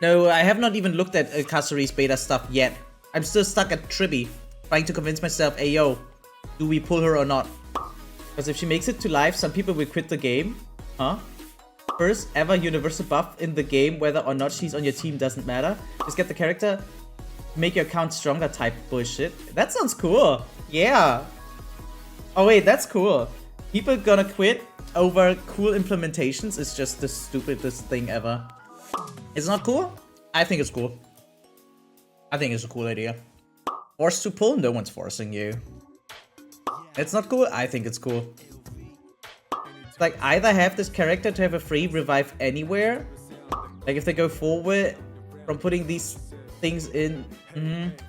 No, I have not even looked at Castorice beta stuff yet. I'm still stuck at Tribby, trying to convince myself, hey yo, do we pull her or not? Because if she makes it to live, some people will quit the game. Huh? First ever universal buff in the game, whether or not she's on your team doesn't matter. Just get the character, make your account stronger type bullshit. That sounds cool. Yeah. Oh wait, that's cool. People gonna quit over cool implementations is just the stupidest thing ever. It's not cool? I think it's cool. I think it's a cool idea. Forced to pull? No one's forcing you. It's not cool? I think it's cool. It's like either have this character to have a free revive anywhere. Like if they go forward from putting these things in.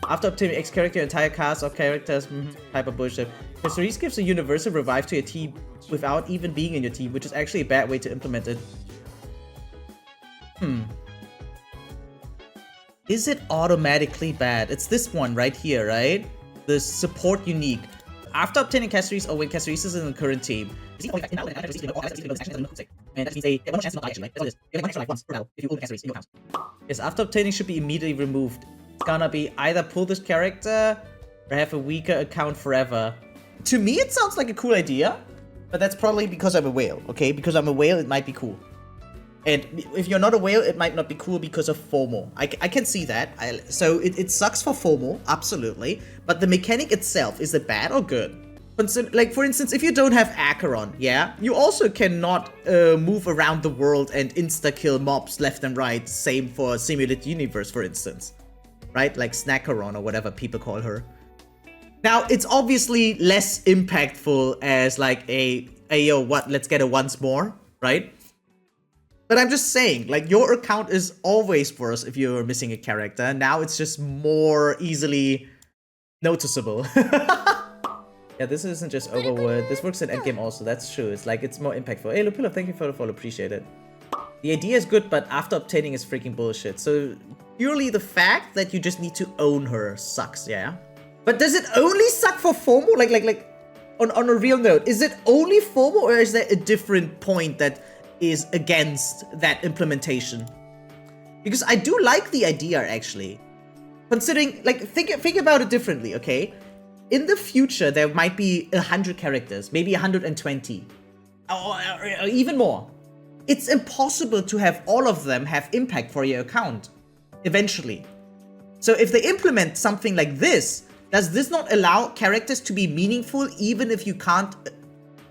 After obtaining X character, entire cast of characters. Type of bullshit. Castorice gives a universal revive to your team without even being in your team, which is actually a bad way to implement it. Is it automatically bad? It's this one right here, right? The support unique. After obtaining Castorice or when Castorice is in the current team. And that means one chance to not die actually, right? You have one extra life once per battle if you own Castorice in your account. Yes, after obtaining should be immediately removed. It's gonna be either pull this character or have a weaker account forever. To me, it sounds like a cool idea, but that's probably because I'm a whale, okay? Because I'm a whale, it might be cool. And if you're not a whale, it might not be cool because of FOMO. I can see that. So it sucks for FOMO, absolutely. But the mechanic itself, is it bad or good? Like, for instance, if you don't have Acheron, yeah? You also cannot move around the world and insta-kill mobs left and right. Same for Simulated Universe, for instance. Right? Like Snackaron or whatever people call her. Now, it's obviously less impactful as like a yo, what, let's get a once more, right? But I'm just saying, like, your account is always worse if you're missing a character. Now it's just more easily noticeable. Yeah, this isn't just Overworld. This works in endgame also, that's true. It's like, it's more impactful. Hey, Lupilla, thank you for the follow, appreciate it. The idea is good, but after obtaining is freaking bullshit. So, purely the fact that you just need to own her sucks, yeah? But does it only suck for FOMO? Like, on a real note, is it only FOMO or is there a different point that is against that implementation? Because I do like the idea, actually. Considering, like, think about it differently, okay? In the future, there might be 100 characters, maybe 120, or even more. It's impossible to have all of them have impact for your account, eventually. So if they implement something like this, does this not allow characters to be meaningful even if you can't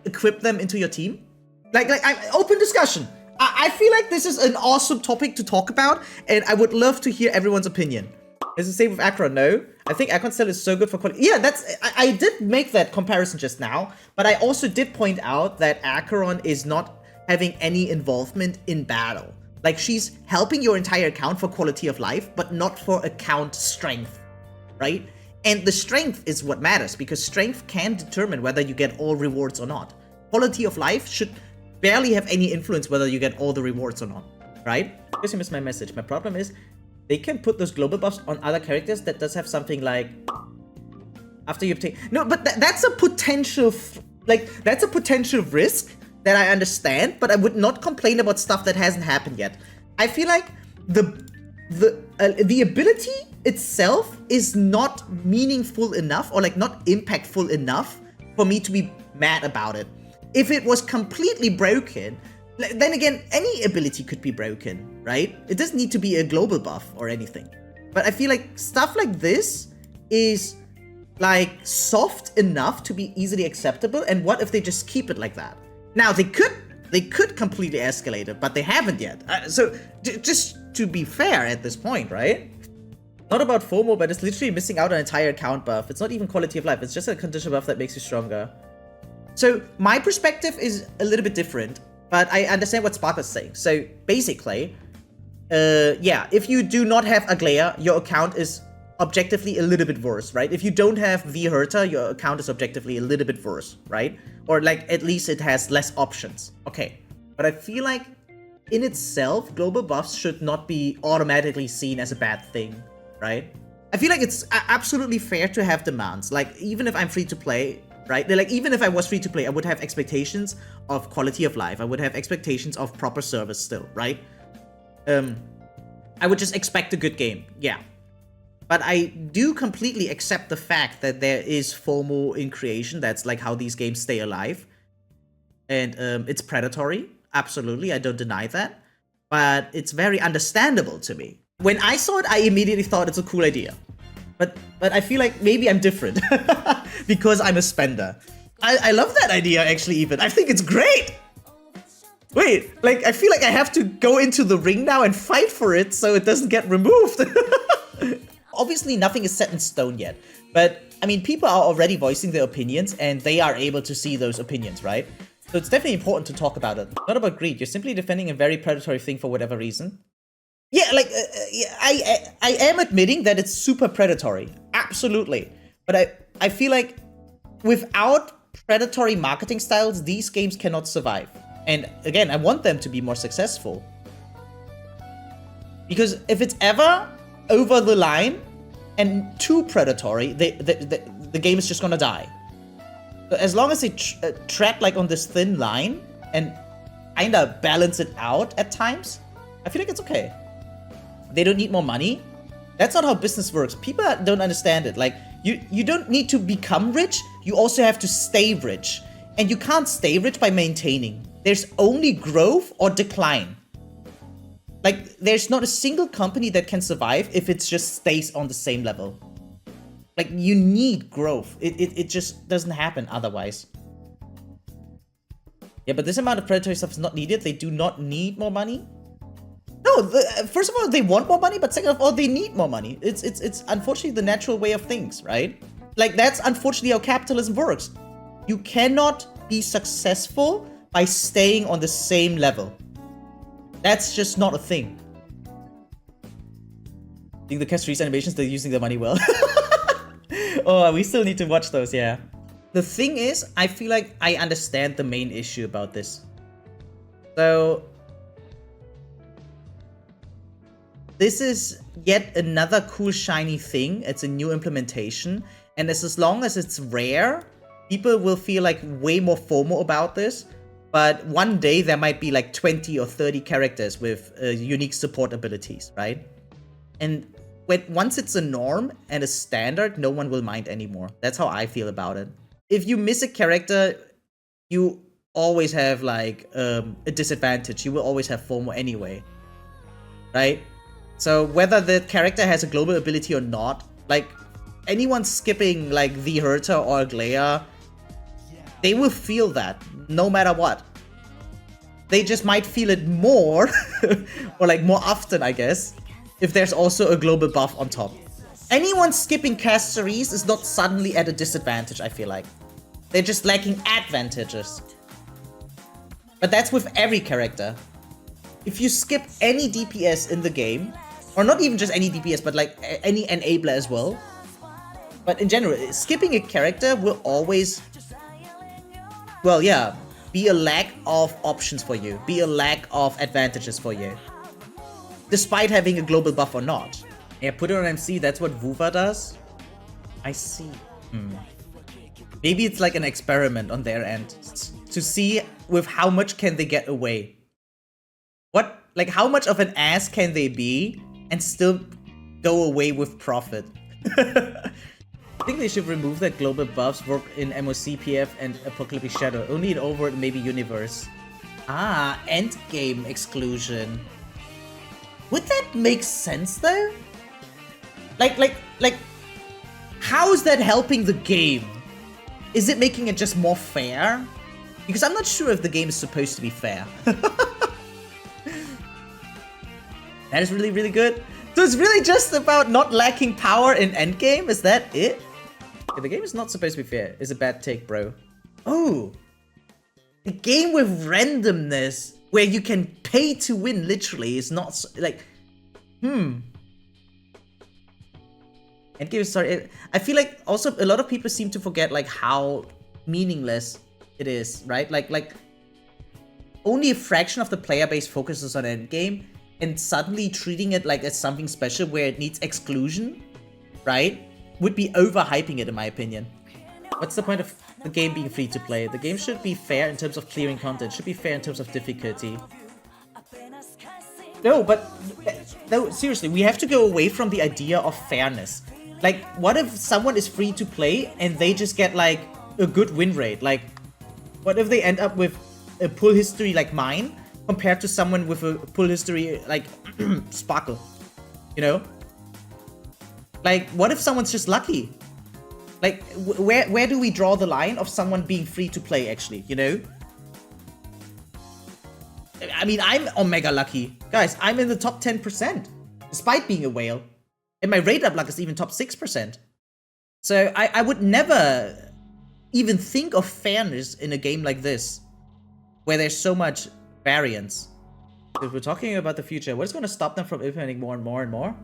equip them into your team? Like open discussion. I feel like this is an awesome topic to talk about, and I would love to hear everyone's opinion. Is the same with Acheron? No. I think Acheron still is so good for quality. Yeah, I did make that comparison just now, but I also did point out that Acheron is not having any involvement in battle. Like, she's helping your entire account for quality of life, but not for account strength, right? And the strength is what matters, because strength can determine whether you get all rewards or not. Quality of life should barely have any influence whether you get all the rewards or not, right? I guess you missed my message. My problem is, they can put those global buffs on other characters that does have something like after you obtain. No, but that's a potential, that's a potential risk that I understand, but I would not complain about stuff that hasn't happened yet. I feel like the ability itself is not meaningful enough, or like not impactful enough for me to be mad about it. If it was completely broken, then again, any ability could be broken, right? It doesn't need to be a global buff or anything. But I feel like stuff like this is like soft enough to be easily acceptable. And what if they just keep it like that? Now they could completely escalate it, but they haven't yet. So just to be fair at this point, right? Not about FOMO, but it's literally missing out on an entire account buff. It's not even quality of life. It's just a condition buff that makes you stronger. So my perspective is a little bit different. But I understand what Spark is saying. So basically, yeah, if you do not have Aglaya, your account is objectively a little bit worse, right? If you don't have V-Herta, your account is objectively a little bit worse, right? Or like, at least it has less options. Okay, but I feel like in itself, global buffs should not be automatically seen as a bad thing, right? I feel like it's absolutely fair to have demands. Like, even if I'm free to play, right? Like, even if I was free to play, I would have expectations of quality of life. I would have expectations of proper service still, right? I would just expect a good game, yeah. But I do completely accept the fact that there is FOMO in creation. That's like how these games stay alive. And it's predatory, absolutely, I don't deny that. But it's very understandable to me. When I saw it, I immediately thought it's a cool idea. But I feel like maybe I'm different because I'm a spender. I love that idea, actually, even. I think it's great. Wait, like, I feel like I have to go into the ring now and fight for it so it doesn't get removed. Obviously, nothing is set in stone yet. But, I mean, people are already voicing their opinions and they are able to see those opinions, right? So it's definitely important to talk about it. Not about greed. You're simply defending a very predatory thing for whatever reason. Yeah, like, I am admitting that it's super predatory. Absolutely. But I feel like without predatory marketing styles, these games cannot survive. And again, I want them to be more successful. Because if it's ever over the line and too predatory, the game is just gonna die. So as long as they tread like on this thin line and kinda balance it out at times, I feel like it's okay. They don't need more money. That's not how business works. People don't understand it. Like, you don't need to become rich, you also have to stay rich. And you can't stay rich by maintaining. There's only growth or decline. Like, there's not a single company that can survive if it just stays on the same level. Like, you need growth. It just doesn't happen otherwise. Yeah, but this amount of predatory stuff is not needed. They do not need more money. No, first of all, they want more money, but second of all, they need more money. It's unfortunately the natural way of things, right? Like, that's unfortunately how capitalism works. You cannot be successful by staying on the same level. That's just not a thing. I think the Castorice animations, they're using their money well. Oh, we still need to watch those, yeah. The thing is, I feel like I understand the main issue about this. So, this is yet another cool shiny thing. It's a new implementation. And as long as it's rare, people will feel like way more FOMO about this. But one day there might be like 20 or 30 characters with unique support abilities, right? And once it's a norm and a standard, no one will mind anymore. That's how I feel about it. If you miss a character, you always have like a disadvantage. You will always have FOMO anyway, right? So whether the character has a global ability or not, like anyone skipping like the Herta or Glea, they will feel that no matter what. They just might feel it more or like more often, I guess, if there's also a global buff on top. Anyone skipping Castorice is not suddenly at a disadvantage, I feel like. They're just lacking advantages. But that's with every character. If you skip any DPS in the game, or not even just any DPS, but like any enabler as well, but in general, skipping a character will always, well, yeah, be a lack of options for you, be a lack of advantages for you, despite having a global buff or not. Yeah, put it on MC, that's what Vuva does? I see. Maybe it's like an experiment on their end, to see with how much can they get away. What, like how much of an ass can they be and still go away with profit? I think they should remove that global buffs work in MOC, PF, and Apocalyptic Shadow. Only in Overworld, maybe Universe. Ah, endgame exclusion. Would that make sense though? Like, how is that helping the game? Is it making it just more fair? Because I'm not sure if the game is supposed to be fair. That is really, really good. So it's really just about not lacking power in endgame? Is that it? Yeah, the game is not supposed to be fair. It's a bad take, bro. Oh. A game with randomness, where you can pay to win, literally, is not so, like... Endgame is sorry. I feel like also a lot of people seem to forget like how meaningless it is, right? Like only a fraction of the player base focuses on endgame, and suddenly treating it like it's something special where it needs exclusion, right? Would be overhyping it in my opinion. What's the point of the game being free to play? The game should be fair in terms of clearing content, should be fair in terms of difficulty. No, but no, seriously, we have to go away from the idea of fairness. Like, what if someone is free to play and they just get, like, a good win rate? Like, what if they end up with a pull history like mine compared to someone with a pull history like Sparkle? You know? Like, what if someone's just lucky? Like, where do we draw the line of someone being free to play, actually, you know? I mean, I'm Omega lucky. Guys, I'm in the top 10%, despite being a whale. And my radar luck is even top 6%. So I would never even think of fairness in a game like this, where there's so much variance. If we're talking about the future, what is going to stop them from implementing more and more and more?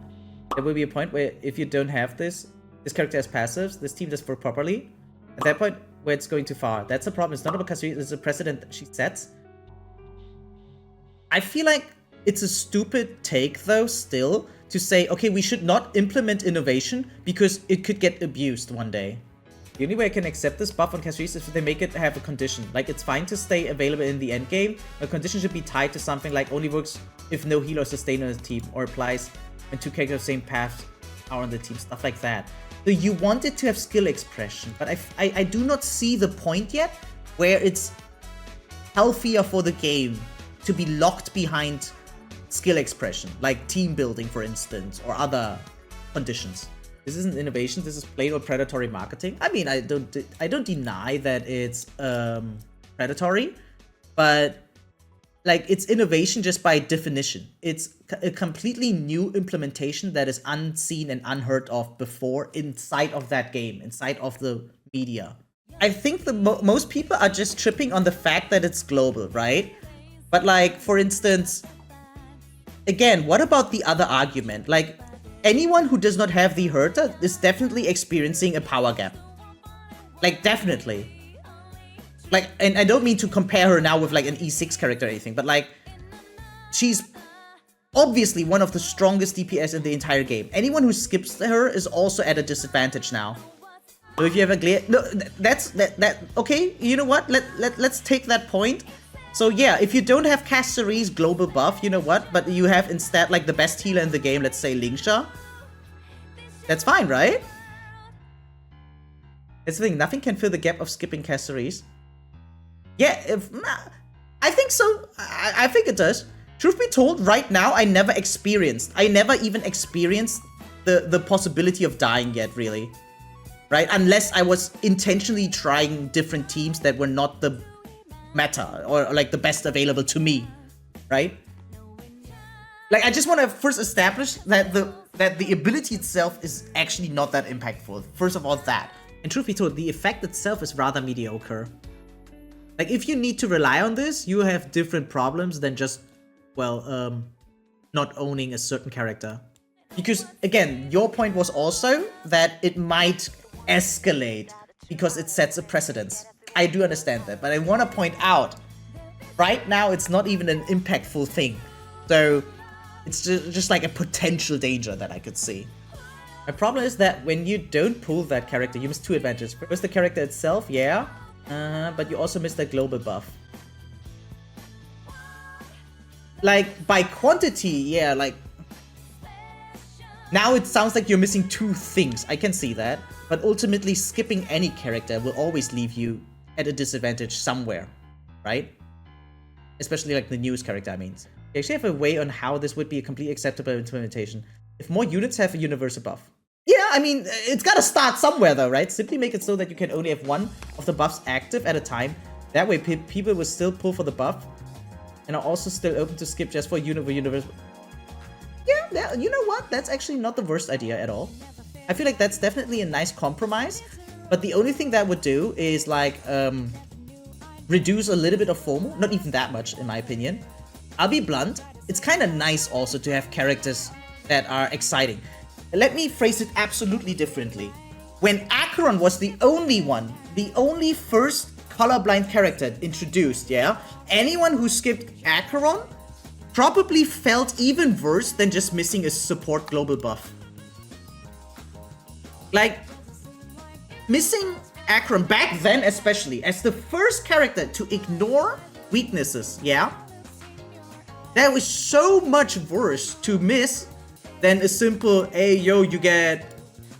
There will be a point where if you don't have this character has passives, this team does work properly. At that point, where it's going too far. That's a problem. It's not about Castorice, it's a precedent that she sets. I feel like it's a stupid take, though, still, to say, okay, we should not implement innovation because it could get abused one day. The only way I can accept this buff on Castorice is if they make it have a condition. Like, it's fine to stay available in the endgame, but a condition should be tied to something like only works if no healer or sustainer on the team, or applies when two characters of the same path are on the team, stuff like that. So you want it to have skill expression, but I do not see the point yet where it's healthier for the game to be locked behind skill expression, like team building, for instance, or other conditions. This isn't innovation, this is plain old predatory marketing. I mean, I don't deny that it's predatory, but like, it's innovation just by definition. It's a completely new implementation that is unseen and unheard of before inside of that game, inside of the media. I think most people are just tripping on the fact that it's global, right? But like, for instance, again, what about the other argument? Like, anyone who does not have the Herta is definitely experiencing a power gap. Like, definitely. Like, and I don't mean to compare her now with like an E6 character or anything, but like, she's obviously one of the strongest DPS in the entire game. Anyone who skips her is also at a disadvantage now. So if you have a glare, no, okay, you know what? Let's take that point. So yeah, if you don't have Castorice's global buff, you know what? But you have instead like the best healer in the game, let's say Lingsha. That's fine, right? That's the thing, nothing can fill the gap of skipping Castorice. Yeah, I think so. I think it does. Truth be told, right now, I never even experienced the possibility of dying yet, really. Right? Unless I was intentionally trying different teams that were not the meta, or like the best available to me. Right? Like, I just want to first establish that the ability itself is actually not that impactful. First of all, that. And truth be told, the effect itself is rather mediocre. Like, if you need to rely on this, you have different problems than just, well, not owning a certain character. Because, again, your point was also that it might escalate because it sets a precedence. I do understand that, but I want to point out, right now, it's not even an impactful thing. So, it's just like a potential danger that I could see. My problem is that when you don't pull that character, you miss two advantages. First, the character itself, yeah. But you also miss the global buff. Like, by quantity, yeah, like... Now it sounds like you're missing two things, I can see that. But ultimately, skipping any character will always leave you at a disadvantage somewhere, right? Especially like the newest character, I mean. They actually have a way on how this would be a completely acceptable implementation. If more units have a universal buff. Yeah, I mean, it's gotta start somewhere though, right? Simply make it so that you can only have one of the buffs active at a time. That way people will still pull for the buff and are also still open to skip just for universal. Yeah, you know what? That's actually not the worst idea at all. I feel like that's definitely a nice compromise, but the only thing that would do is like reduce a little bit of FOMO. Not even that much, in my opinion. I'll be blunt. It's kind of nice also to have characters that are exciting. Let me phrase it absolutely differently. When Acheron was the only first colorblind character introduced, yeah? Anyone who skipped Acheron probably felt even worse than just missing a support global buff. Like, missing Acheron back then especially, as the first character to ignore weaknesses, yeah? That was so much worse to miss than a simple, hey, yo, you get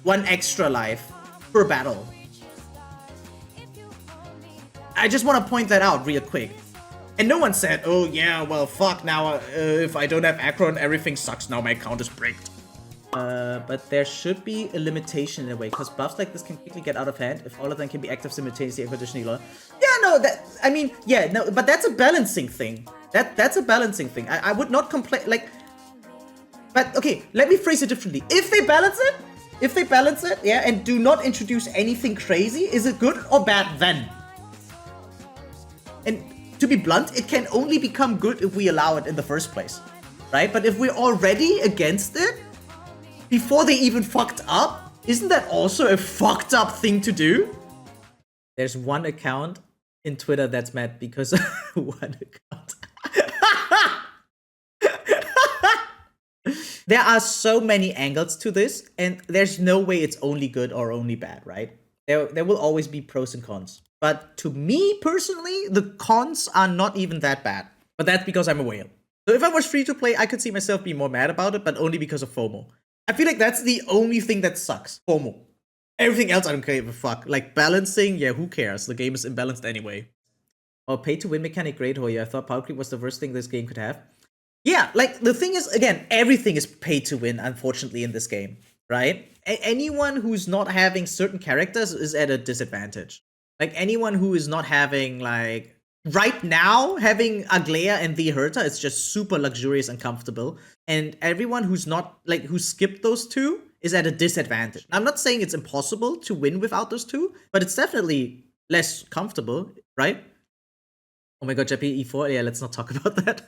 1 extra life per battle. I just want to point that out real quick. And no one said, oh yeah, well, fuck, now if I don't have Akron, everything sucks, now my account is bricked. But there should be a limitation in a way, because buffs like this can quickly get out of hand if all of them can be active simultaneously and conditionally low. Yeah, no, I mean, yeah, no, but that's a balancing thing. That's a balancing thing. I would not complain, like, but okay, let me phrase it differently. If they balance it, yeah, and do not introduce anything crazy, is it good or bad then? And to be blunt, it can only become good if we allow it in the first place, right? But if we're already against it, before they even fucked up, isn't that also a fucked up thing to do? There's one account in Twitter that's mad because one account. There are so many angles to this, and there's no way it's only good or only bad, right? There will always be pros and cons. But to me personally, the cons are not even that bad. But that's because I'm a whale. So if I was free to play, I could see myself being more mad about it, but only because of FOMO. I feel like that's the only thing that sucks. FOMO. Everything else I don't give a fuck. Like balancing, yeah, who cares? The game is imbalanced anyway. Oh, pay to win mechanic, great, Hoya. I thought power creep was the worst thing this game could have. Yeah, like the thing is, again, everything is pay to win, unfortunately, in this game, right? Anyone who's not having certain characters is at a disadvantage. Like anyone who is not having, like, right now, having Aglea and the Herta is just super luxurious and comfortable. And everyone who's not, like, who skipped those two is at a disadvantage. I'm not saying it's impossible to win without those two, but it's definitely less comfortable, right? Oh my god, JP E4, yeah, let's not talk about that.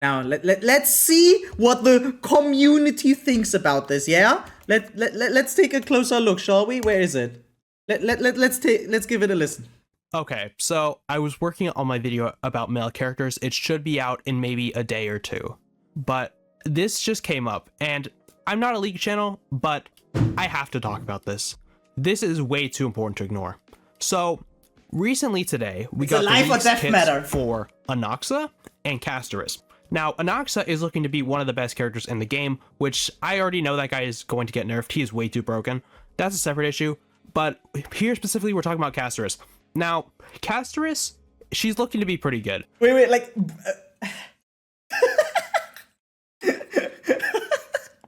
Now, let's see what the community thinks about this, yeah? Let's take a closer look, shall we? Where is it? Let's give it a listen. Okay, so I was working on my video about male characters. It should be out in maybe a day or two. But this just came up, and I'm not a League channel, but I have to talk about this. This is way too important to ignore. So, recently today, we got the leaked kits for Anaxa and Castorice. Now, Anaxa is looking to be one of the best characters in the game, which I already know that guy is going to get nerfed. He is way too broken. That's a separate issue. But here specifically, we're talking about Castorice. Now, Castorice, she's looking to be pretty good. Wait, like...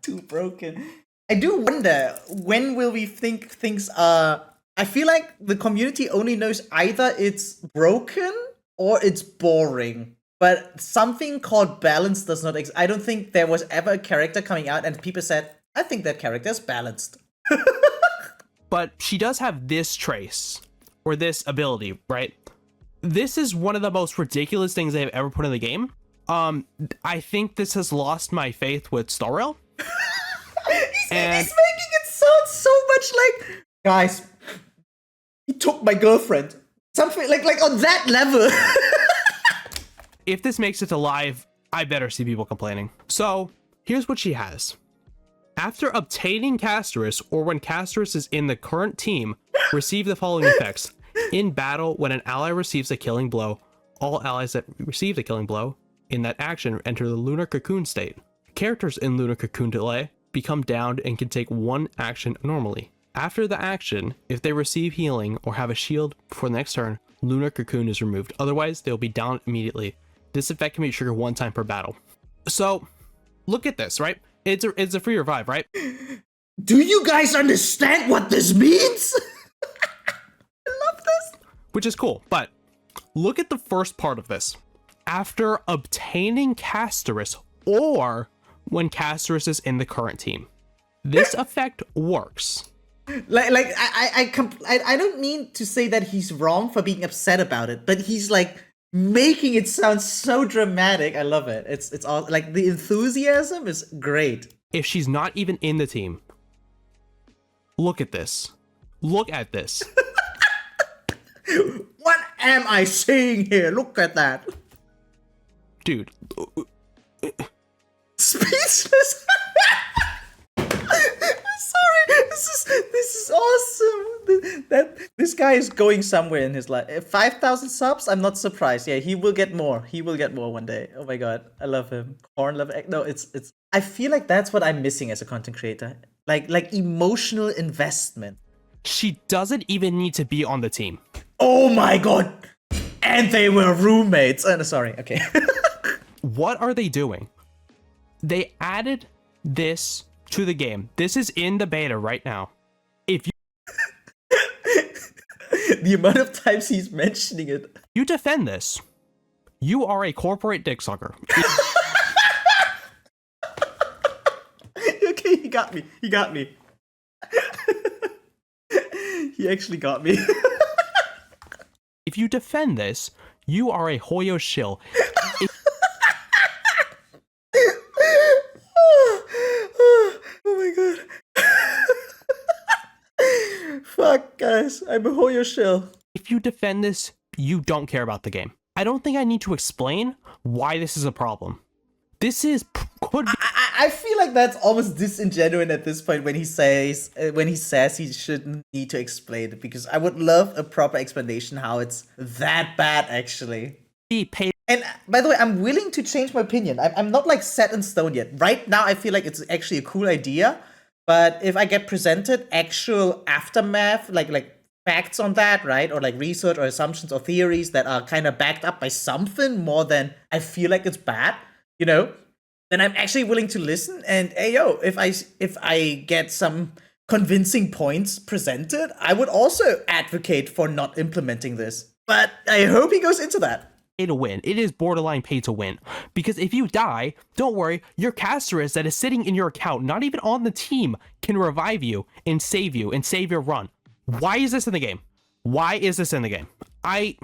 too broken. I do wonder, when will we think things are... I feel like the community only knows either it's broken or it's boring. But something called balance does not exist. I don't think there was ever a character coming out and people said, I think that character is balanced. But she does have this trace, or this ability, right? This is one of the most ridiculous things they've ever put in the game. I think this has lost my faith with Star Rail. He's making it sound so much like, guys, he took my girlfriend. Something like on that level. If this makes it to live, I better see people complaining. So, here's what she has. After obtaining Castorice, or when Castorice is in the current team, receive the following effects. In battle, when an ally receives a killing blow, all allies that receive the killing blow in that action enter the Lunar Cocoon state. Characters in Lunar Cocoon delay become downed and can take one action normally. After the action, if they receive healing or have a shield for the next turn, Lunar Cocoon is removed. Otherwise, they'll be down immediately. This effect can be triggered one time per battle. So, look at this, right? It's a free revive, right? Do you guys understand what this means? I love this. Which is cool, but look at the first part of this. After obtaining Castorice, or when Castorice is in the current team. This effect works. I don't mean to say that he's wrong for being upset about it, but he's like making it sound so dramatic. I love it. It's all like the enthusiasm is great. If she's not even in the team, look at this. Look at this. What am I seeing here? Look at that. Dude. Speechless. Sorry. This is awesome. This guy is going somewhere in his life. 5,000 subs, I'm not surprised. Yeah, he will get more. He will get more one day. Oh my god, I love him. Corn love. No, it's. I feel like that's what I'm missing as a content creator. Like emotional investment. She doesn't even need to be on the team. Oh my god, and they were roommates. Oh, no, sorry. Okay. What are they doing? They added this to the game. This is in the beta right now. If you the amount of times he's mentioning it. You defend this, you are a corporate dick sucker. Okay, he got me. He got me. He actually got me. If you defend this, you are a HoyoShill. Oh my god. Fuck, guys. I'm a HoyoShill. If you defend this, you don't care about the game. I don't think I need to explain why this is a problem. This is could be. I feel like that's almost disingenuous at this point when he says he shouldn't need to explain it, because I would love a proper explanation how it's that bad actually. Paid. And by the way, I'm willing to change my opinion. I'm not like set in stone yet. Right now, I feel like it's actually a cool idea. But if I get presented actual aftermath, like facts on that, right? Or like research or assumptions or theories that are kind of backed up by something more than I feel like it's bad, you know, then I'm actually willing to listen. And hey, yo, if I get some convincing points presented, I would also advocate for not implementing this. But I hope he goes into that. Pay to win. It is borderline pay to win. Because if you die, don't worry, your Castorice that is sitting in your account, not even on the team, can revive you and save your run. Why is this in the game? Why is this in the game? It's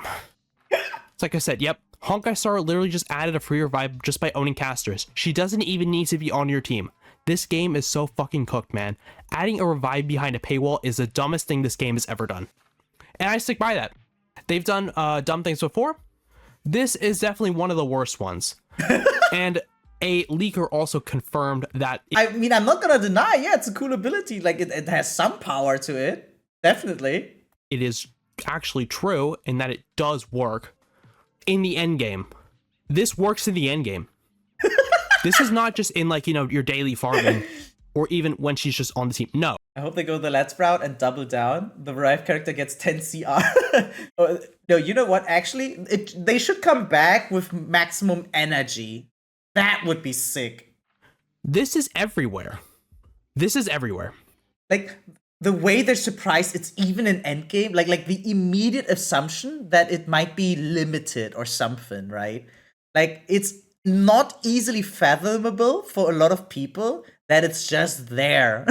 like I said, yep. Honkai Star literally just added a free revive just by owning Castorice. She doesn't even need to be on your team. This game is so fucking cooked, man. Adding a revive behind a paywall is the dumbest thing this game has ever done. And I stick by that. They've done dumb things before. This is definitely one of the worst ones. And a leaker also confirmed that... I mean, I'm not gonna deny, yeah, it's a cool ability. Like, it has some power to it. Definitely. It is actually true in that it does work in the end game. This works in the end game. This is not just in, like, you know, your daily farming or even when she's just on the team. No. I hope they go the Let's Sprout and double down. The Revive character gets 10 CR. No, you know what? Actually, they should come back with maximum energy. That would be sick. This is everywhere. This is everywhere. Like, the way they're surprised it's even an endgame. Like the immediate assumption that it might be limited or something, right? Like, it's not easily fathomable for a lot of people that it's just there.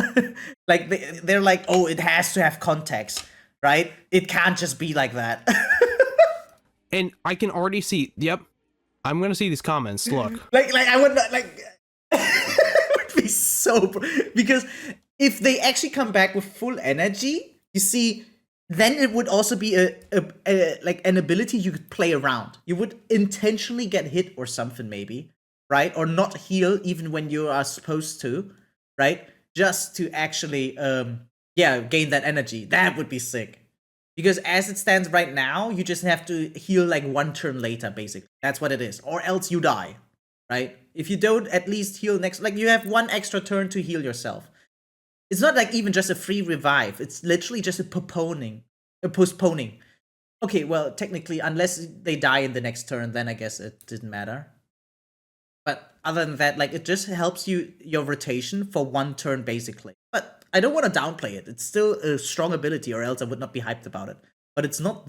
Like, they're like, oh, it has to have context, right? It can't just be like that. And I can already see, yep, I'm gonna see these comments, look. Like I would not, like, it would be so, because if they actually come back with full energy, you see, then it would also be a like an ability you could play around. You would intentionally get hit or something, maybe, right? Or not heal even when you are supposed to, right? Just to actually, gain that energy. That would be sick. Because as it stands right now, you just have to heal like one turn later, basically. That's what it is. Or else you die, right? If you don't at least heal next, like you have one extra turn to heal yourself. It's not like even just a free revive. It's literally just a postponing. Okay, well, technically, unless they die in the next turn, then I guess it didn't matter. But other than that, like, it just helps your rotation for one turn, basically. But I don't want to downplay it. It's still a strong ability, or else I would not be hyped about it. But it's not...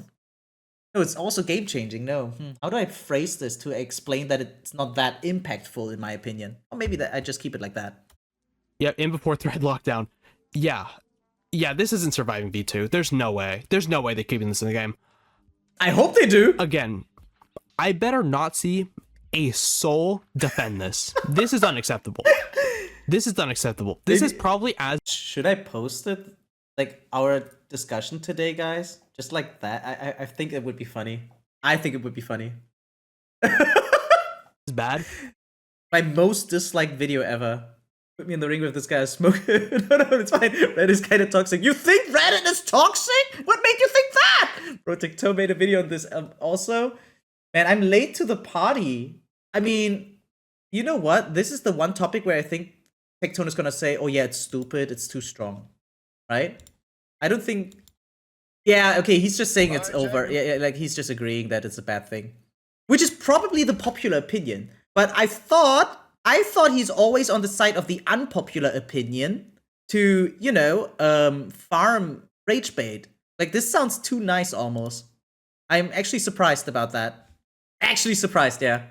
No, it's also game-changing, no. How do I phrase this to explain that it's not that impactful, in my opinion? Or maybe that I just keep it like that. Yep, in before thread lockdown. Yeah, this isn't surviving V2. There's no way. There's no way they're keeping this in the game. I hope they do. Again, I better not see a soul defend this. This is unacceptable. This is unacceptable. This is probably as... Should I post it? Like, our discussion today, guys? Just like that? I think it would be funny. I think it would be funny. It's bad. My most disliked video ever. Put me in the ring with this guy. Smoke. No, it's fine. Reddit is kind of toxic. You think Reddit is toxic? What made you think that? Bro, TikTok made a video on this also. Man, I'm late to the party. I mean, you know what? This is the one topic where I think Tectone is gonna say, oh yeah, it's stupid, it's too strong. Right? I don't think... Yeah, okay, he's just saying it's over. Yeah, like, he's just agreeing that it's a bad thing. Which is probably the popular opinion. But I thought he's always on the side of the unpopular opinion to, you know, farm rage bait. Like, this sounds too nice almost. I'm actually surprised about that. Actually surprised, yeah.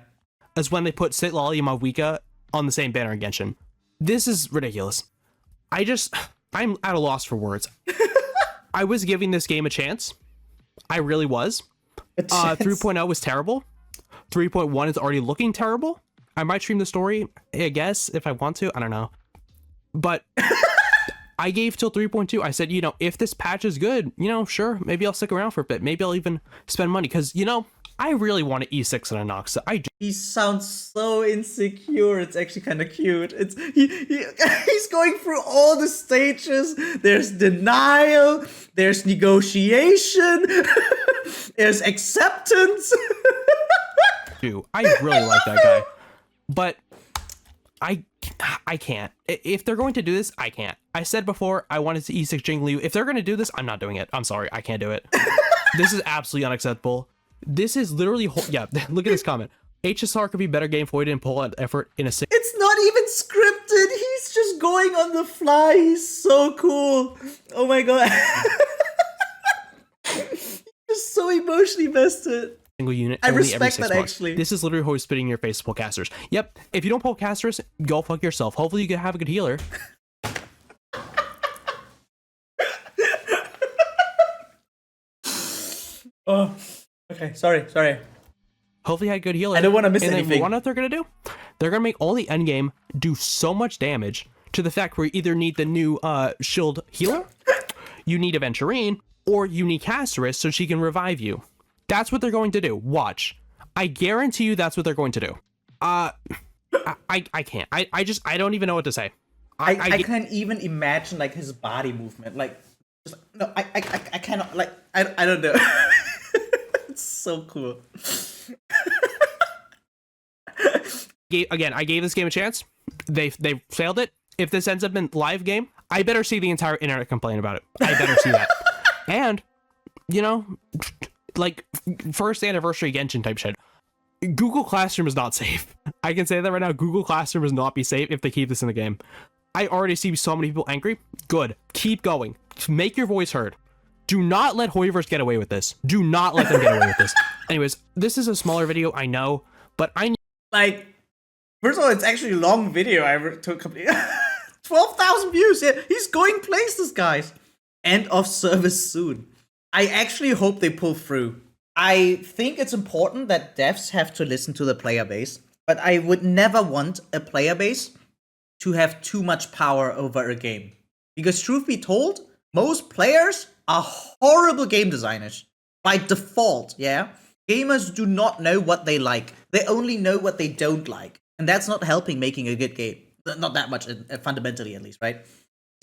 As when they put Sit Lolly and Mawika on the same banner in Genshin. This is ridiculous. I'm at a loss for words. I was giving this game a chance. I really was. 3.0 was terrible. 3.1 is already looking terrible. I might stream the story, I guess, if I want to. I don't know. But I gave till 3.2. I said, you know, if this patch is good, you know, sure, maybe I'll stick around for a bit. Maybe I'll even spend money. Because, you know, I really want to E6 in a Nox. He sounds so insecure. It's actually kind of cute. He's going through all the stages. There's denial. There's negotiation. There's acceptance. I really like that guy. But I can't. If they're going to do this, I can't. I said before I wanted to E6 Jinglu. If they're going to do this, I'm not doing it. I'm sorry. I can't do it. This is absolutely unacceptable. This is literally... Yeah, look at this comment. HSR could be better game for you and pull out effort in a... It's not even scripted. He's just going on the fly. He's so cool. Oh my god. He's just so emotionally invested. Single unit. I only respect every 6 that months. actually. This is literally how he's spitting in your face to pull casters. Yep. If you don't pull casters, go fuck yourself. Hopefully you can have a good healer. Oh, okay. Sorry. Hopefully you had a good healer. I don't want to miss and anything. Then what they're gonna do? They're gonna make all the end game do so much damage to the fact where you either need the new shield healer, you need Aventurine, or you need Castorice so she can revive you. That's what they're going to do. Watch. I guarantee you that's what they're going to do. I can't. I don't even know what to say. I can't even imagine like his body movement. Like, just, no, I cannot. Like, I don't know. It's so cool. Again, I gave this game a chance. They failed it. If this ends up in live game, I better see the entire internet complain about it. I better see that. And, you know, like, first anniversary Genshin type shit. Google Classroom is not safe. I can say that right now. Google Classroom is not be safe if they keep this in the game. I already see so many people angry. Good. Keep going. Make your voice heard. Do not let Hoyoverse get away with this. Do not let them get away with this. Anyways, this is a smaller video, I know, but I need... Like, first of all, it's actually a long video. I took 12,000 views. Yeah, he's going places, guys. End of service soon. I actually hope they pull through. I think it's important that devs have to listen to the player base, but I would never want a player base to have too much power over a game. Because truth be told, most players are horrible game designers. By default, yeah? Gamers do not know what they like. They only know what they don't like. And that's not helping making a good game. Not that much, fundamentally at least, right?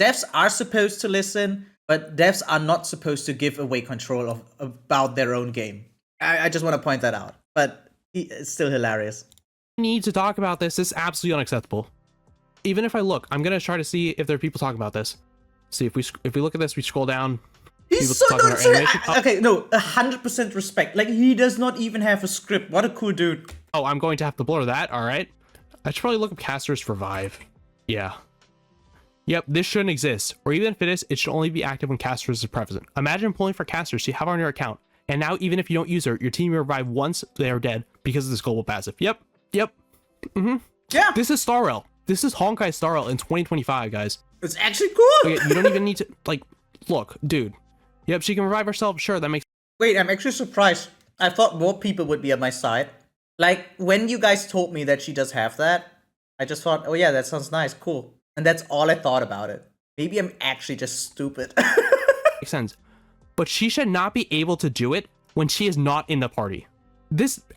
Devs are supposed to listen, but devs are not supposed to give away control about their own game. I just want to point that out. But it's still hilarious. Need to talk about this. This is absolutely unacceptable. Even if I look, I'm gonna try to see if there are people talking about this. See if we look at this, we scroll down. He's so no, sorry. Okay, no, 100% respect. Like, he does not even have a script. What a cool dude. Oh, I'm going to have to blur that. All right. I should probably look up Castorice Revive. Yeah. Yep, this shouldn't exist. Or even if it is, it should only be active when Castorice is present. Imagine pulling for Castorice you have on your account, and now even if you don't use her, your team will revive once they are dead because of this global passive. Yep. Mm-hmm. Yeah. This is Starrel. This is Honkai Starrel in 2025, guys. It's actually cool. Okay, you don't even need to, like, look, dude. Yep, she can revive herself. Sure, that makes... Wait, I'm actually surprised. I thought more people would be on my side. Like, when you guys told me that she does have that, I just thought, oh yeah, that sounds nice, cool. And that's all I thought about it. Maybe I'm actually just stupid. Makes sense. But she should not be able to do it when she is not in the party.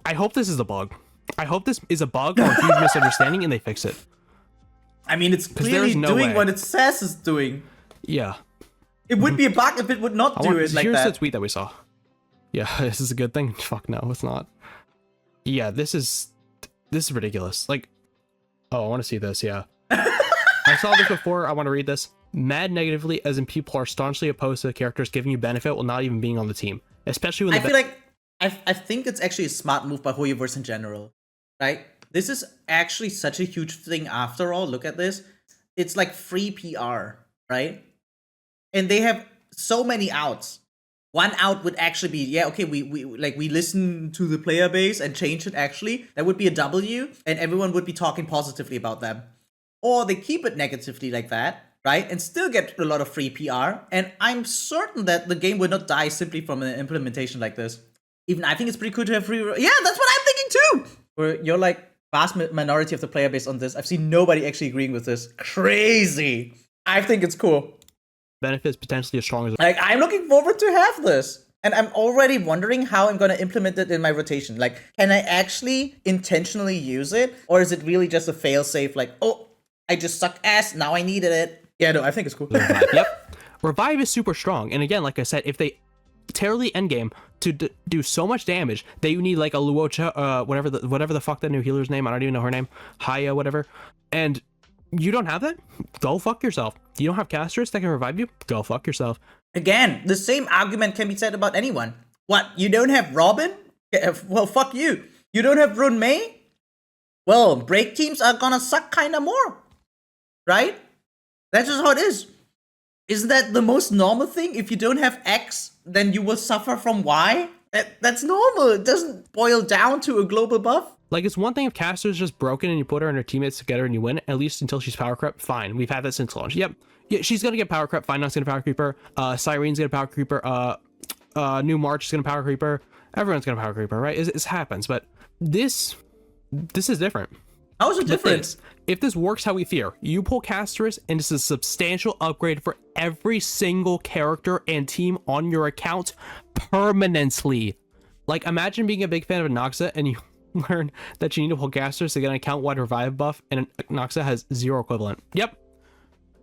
I hope this is a bug. I hope this is a bug or a huge misunderstanding and they fix it. I mean, it's clearly doing what it says it's doing. Yeah. It would be a bug if it would not do it like here's that. the tweet that we saw. Yeah, this is a good thing. Fuck no, it's not. Yeah, this is ridiculous. Like, oh, I want to see this. Yeah. I saw this before. I want to read this. Mad negatively, as in people are staunchly opposed to the characters giving you benefit while not even being on the team. Especially when I feel like I think it's actually a smart move by HoYoverse in general, right? This is actually such a huge thing after all. Look at this. It's like free PR, right? And they have so many outs. One out would actually be, yeah, okay, we listen to the player base and change it actually. That would be a W, and everyone would be talking positively about them. Or they keep it negatively like that, right? And still get a lot of free PR. And I'm certain that the game would not die simply from an implementation like this. Even I think it's pretty cool to have free. Yeah, that's what I'm thinking too. Where you're like vast minority of the player base on this. I've seen nobody actually agreeing with this. Crazy. I think it's cool. Benefits potentially as strong as. Like, I'm looking forward to have this. And I'm already wondering how I'm going to implement it in my rotation. Like, can I actually intentionally use it? Or is it really just a fail-safe, like, oh, I just suck ass, now I needed it. Yeah, no, I think it's cool. Yep. Revive is super strong. And again, like I said, if they tear the endgame to do so much damage that you need like a Luocha, whatever the fuck that new healer's name, I don't even know her name, Haya, whatever. And you don't have that? Go fuck yourself. You don't have Castorice that can revive you? Go fuck yourself. Again, the same argument can be said about anyone. What, you don't have Robin? Well, fuck you. You don't have Rune Mei? Well, break teams are gonna suck kinda more. Right? That's just how it is. Isn't that the most normal thing? If you don't have X, then you will suffer from Y? That's normal. It doesn't boil down to a global buff. Like, it's one thing if Castor is just broken and you put her and her teammates together and you win, at least until she's power creep, fine. We've had that since launch. Yep. Yeah, she's gonna get power creep. Finance gonna power creep her. Cyrene's gonna power creep her. New March is gonna power creep her. Everyone's gonna power creep her, right? It happens. But this is different. How is it different? If this works how we fear, you pull Castorice and it's a substantial upgrade for every single character and team on your account permanently. Like, imagine being a big fan of Noxa and you learn that you need to pull Castorice to get an account-wide revive buff, and Noxa has 0 equivalent. Yep.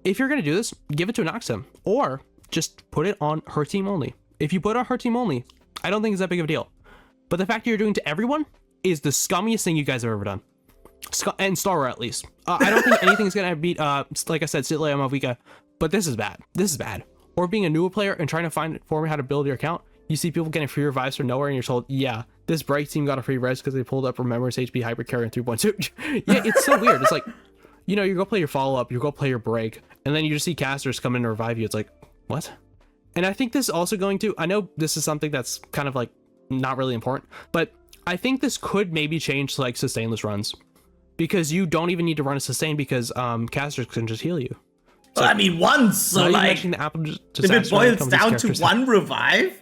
If you're gonna do this, give it to Noxa, or just put it on her team only. If you put it on her team only, I don't think it's that big of a deal. But the fact that you're doing it to everyone is the scummiest thing you guys have ever done. And Star at least. I don't think anything's gonna beat, like I said, Sitley Amavika, but this is bad. This is bad. Or being a newer player and trying to find how to build your account. You see people getting free revives from nowhere and you're told, yeah, this break team got a free res because they pulled up Remembrance HP Hyper Carry in 3.2. Yeah, it's so weird. It's like, you know, you go play your follow-up, you go play your break, and then you just see casters come in and revive you. It's like, what? And I think this is also going to, I know this is something that's kind of like not really important, but I think this could maybe change to like sustainless runs. Because you don't even need to run a sustain because casters can just heal you. So, well, I mean, once, so like, if it boils down to one revive,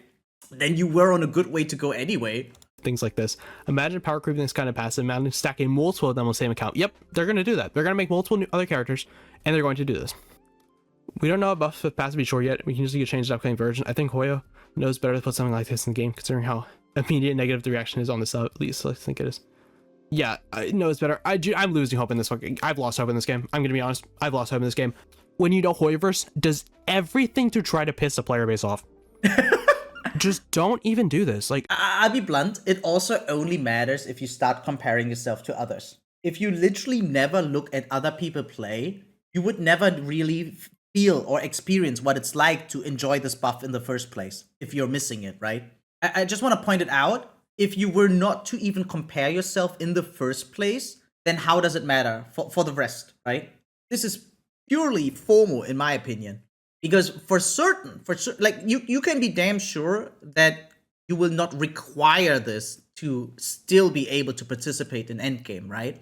then you were on a good way to go anyway. Things like this. Imagine power creeping this kind of passive, imagine stacking multiple of them on the same account. Yep, they're going to do that. They're going to make multiple new other characters, and they're going to do this. We don't know about buff with passive be sure yet. We can usually get changed to upcoming version. I think Hoyo knows better to put something like this in the game, considering how immediate negative the reaction is on this, at least I think it is. Yeah, I know it's better. I'm losing hope in this fucking. I've lost hope in this game. I'm gonna be honest. I've lost hope in this game. When you know HoYoverse does everything to try to piss the player base off. Just don't even do this. Like, I'll be blunt. It also only matters if you start comparing yourself to others. If you literally never look at other people play, you would never really feel or experience what it's like to enjoy this buff in the first place. If you're missing it, right? I just want to point it out. If you were not to even compare yourself in the first place, then how does it matter for the rest, right? This is purely FOMO, in my opinion. Because for certain, like, you can be damn sure that you will not require this to still be able to participate in endgame, right?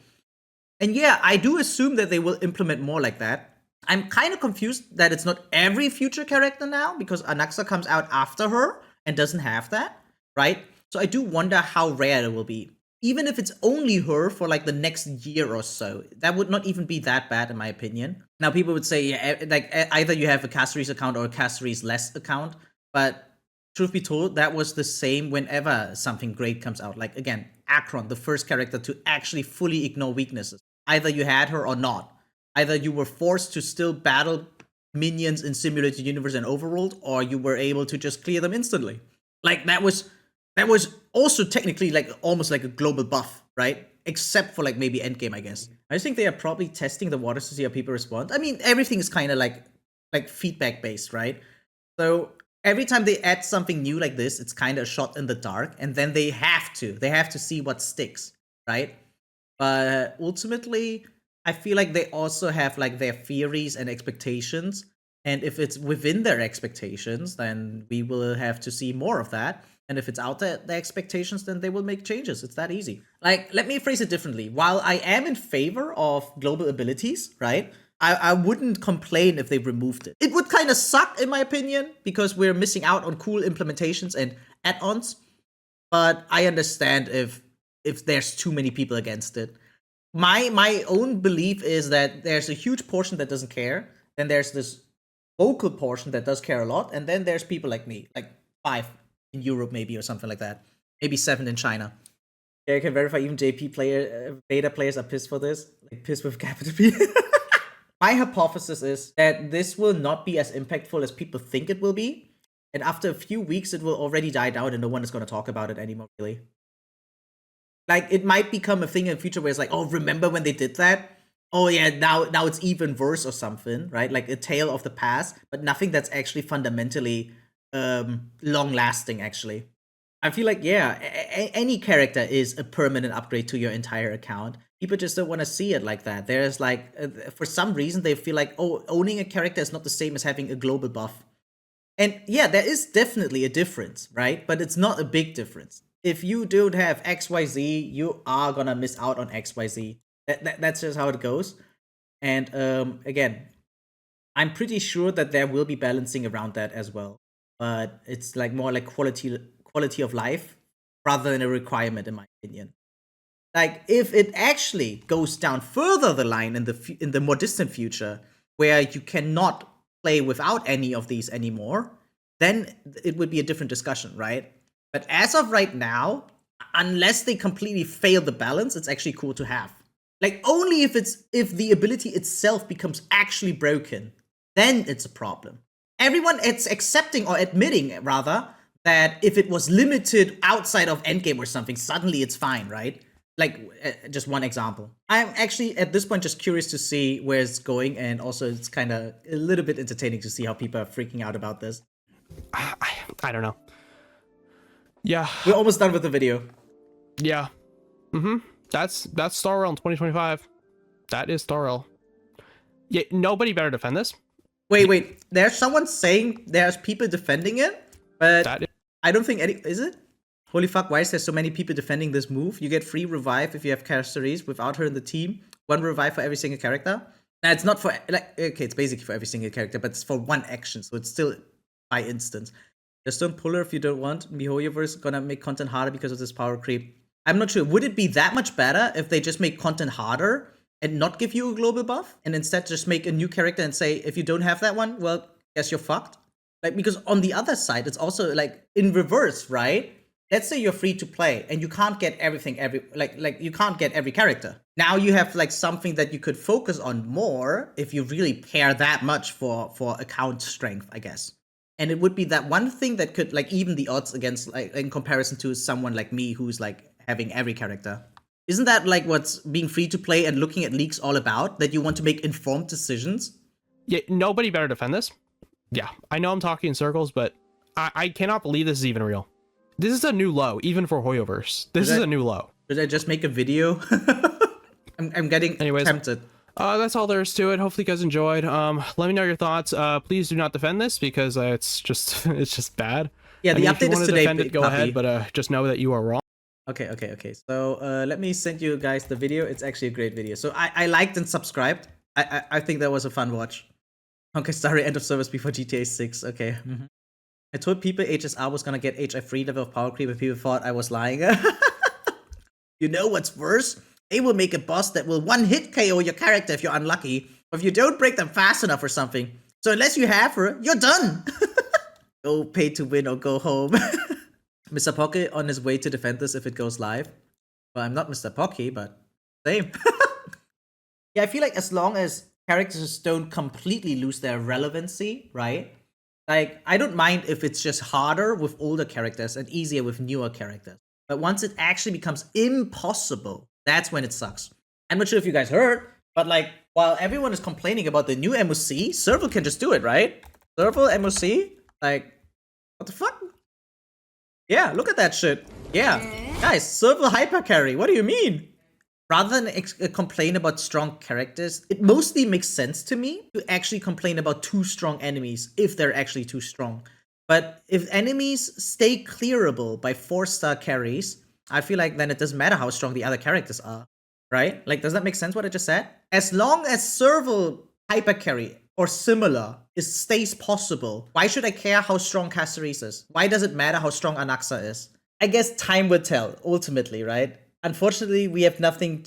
And yeah, I do assume that they will implement more like that. I'm kind of confused that it's not every future character now, because Anaxa comes out after her and doesn't have that, right? So I do wonder how rare it will be. Even if it's only her for like the next year or so, that would not even be that bad in my opinion. Now people would say, yeah, like either you have a Castorice account or a Castorice less account, but truth be told, that was the same whenever something great comes out. Like again, Akron, the first character to actually fully ignore weaknesses. Either you had her or not. Either you were forced to still battle minions in Simulated Universe and Overworld, or you were able to just clear them instantly. Like that was also technically like almost like a global buff, right? Except for like maybe endgame, I guess. I just think they are probably testing the waters to see how people respond. I mean, everything is kind of like feedback based, right? So every time they add something new like this, it's kind of a shot in the dark, and then they have to see what sticks, right? But ultimately, I feel like they also have like their theories and expectations, and if it's within their expectations, then we will have to see more of that. And if it's out their expectations, then they will make changes. It's that easy. Like, let me phrase it differently. While I am in favor of global abilities, right? I wouldn't complain if they removed it. It would kind of suck, in my opinion, because we're missing out on cool implementations and add-ons. But I understand if there's too many people against it. My own belief is that there's a huge portion that doesn't care. Then there's this vocal portion that does care a lot. And then there's people like me, like 5 in Europe maybe, or something like that. Maybe 7 in China. Yeah, I can verify even beta players are pissed for this. Like pissed with capital P. My hypothesis is that this will not be as impactful as people think it will be. And after a few weeks, it will already die down and no one is going to talk about it anymore, really. Like, it might become a thing in the future where it's like, oh, remember when they did that? Oh, yeah, now it's even worse or something, right? Like a tale of the past, but nothing that's actually fundamentally long-lasting, actually. I feel like, yeah, any character is a permanent upgrade to your entire account. People just don't want to see it like that. There's like, for some reason, they feel like, oh, owning a character is not the same as having a global buff. And yeah, there is definitely a difference, right? But it's not a big difference. If you don't have XYZ, you are gonna miss out on XYZ. That's just how it goes. And again, I'm pretty sure that there will be balancing around that as well. But it's like more like quality of life rather than a requirement, in my opinion. Like, if it actually goes down further the line in the more distant future, where you cannot play without any of these anymore, then it would be a different discussion, right? But as of right now, unless they completely fail the balance, it's actually cool to have. Like, only if the ability itself becomes actually broken, then it's a problem. Everyone is accepting or admitting, rather, that if it was limited outside of endgame or something, suddenly it's fine, right? Like, just one example. I'm actually, at this point, just curious to see where it's going, and also it's kind of a little bit entertaining to see how people are freaking out about this. I don't know. Yeah. We're almost done with the video. Yeah. That's Star Rail in 2025. That is Star Rail. Yeah, nobody better defend this. Wait. There's someone saying there's people defending it, but I don't think any... Is it? Holy fuck, why is there so many people defending this move? You get free revive if you have Castorice without her in the team. 1 revive for every single character. Now, it's not for... like, okay, it's basically for every single character, but it's for 1 action, so it's still by instance. Just don't pull her if you don't want. MiHoYoverse gonna make content harder because of this power creep. I'm not sure. Would it be that much better if they just make content harder and not give you a global buff? And instead just make a new character and say, if you don't have that one, well, guess you're fucked? Like, because on the other side, it's also like in reverse, right? Let's say you're free to play and you can't get everything, you can't get every character. Now you have like something that you could focus on more if you really care that much for account strength, I guess. And it would be that one thing that could like even the odds against, like, in comparison to someone like me who's like having every character. Isn't that like what's being free to play and looking at leaks all about? That you want to make informed decisions? Yeah, nobody better defend this. Yeah, I know I'm talking in circles, but I cannot believe this is even real. This is a new low, even for HoYoverse. This is a new low. Did I just make a video? I'm getting tempted. That's all there is to it. Hopefully you guys enjoyed. Let me know your thoughts. Please do not defend this because it's just bad. Yeah, the update is today. Defend it, go ahead, but just know that you are wrong. Okay. So let me send you guys the video. It's actually a great video. So I liked and subscribed. I think that was a fun watch. Okay, sorry, end of service before GTA 6. Okay. I told people HSR was gonna get HI free level of power creep, and people thought I was lying. You know what's worse? They will make a boss that will one-hit KO your character if you're unlucky, or if you don't break them fast enough or something. So unless you have her, you're done! Go pay to win or go home. Mr. Pocky on his way to defend this if it goes live. Well, I'm not Mr. Pocky, but same. Yeah, I feel like as long as characters don't completely lose their relevancy, right? Like, I don't mind if it's just harder with older characters and easier with newer characters. But once it actually becomes impossible, that's when it sucks. I'm not sure if you guys heard, but like, while everyone is complaining about the new MOC, Serval can just do it, right? Serval MOC? Like, what the fuck? Yeah, look at that shit. Yeah. Guys, Serval hyper carry. What do you mean? Rather than complain about strong characters, it mostly makes sense to me to actually complain about too strong enemies if they're actually too strong. But if enemies stay clearable by 4-star carries, I feel like then it doesn't matter how strong the other characters are, right? Like, does that make sense what I just said? As long as Serval hyper carry or similar stays possible, why should I care how strong Castorice is? Why does it matter how strong Anaxa is? I guess time would tell, ultimately, right? Unfortunately, we have nothing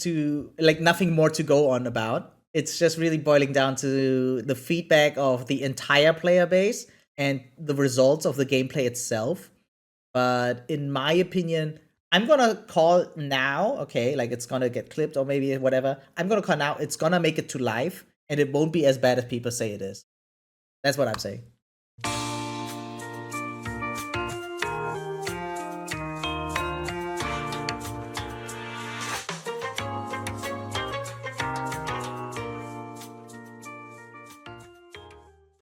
more to go on about. It's just really boiling down to the feedback of the entire player base and the results of the gameplay itself. But in my opinion, I'm gonna call now, okay, like it's gonna get clipped or maybe whatever. I'm gonna call now, it's gonna make it to live and it won't be as bad as people say it is. That's what I'm saying.